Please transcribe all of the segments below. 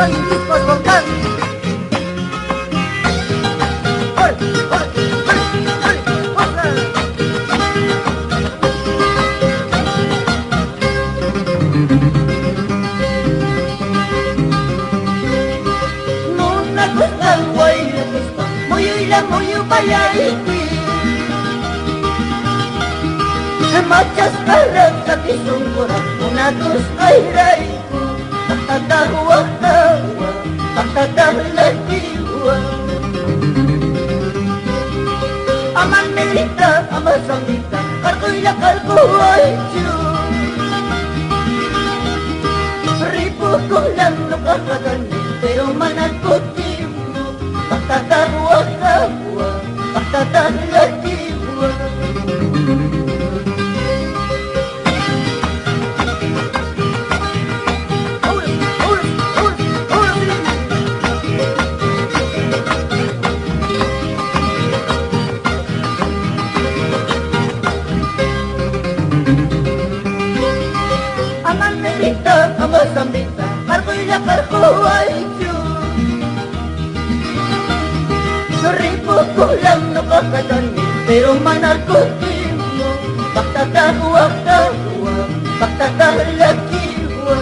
discos volcán. Nuna kusang way na gusto, muyo ilang muyo payaiti. Semacas parang sa kisungkuran, unatos ay raiku. Pagkatawa-tawa, pagkatalakiwa. Aman melita, aman samita, karko'y lakal ko ay Diyos. Ripo ko lang nakakaganin, pero managputin mo. Pagkatawa-tawa, pagkatalakiwa. Sambita, karko'y lakar ko ay Diyos. Suripo ko lang nakakadanin, pero managputin mo. Pagtatawa-tawa, pagtatalakiwa.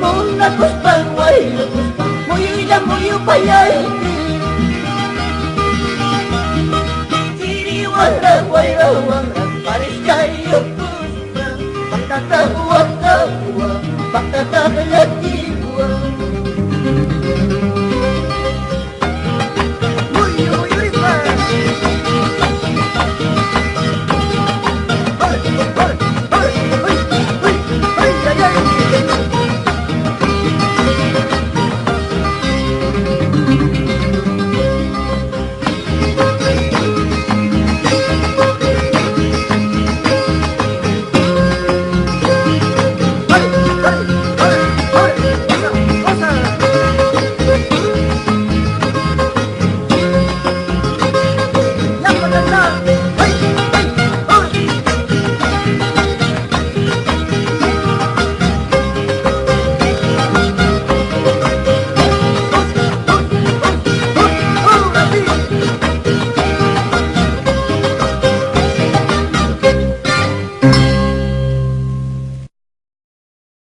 Muna kuspang, way na kuspang, muyo'y lang muyo payaiti. Siriwala, way rawang rang, paris kayo. Pagkatawa-tawa, pagkatalakiwa.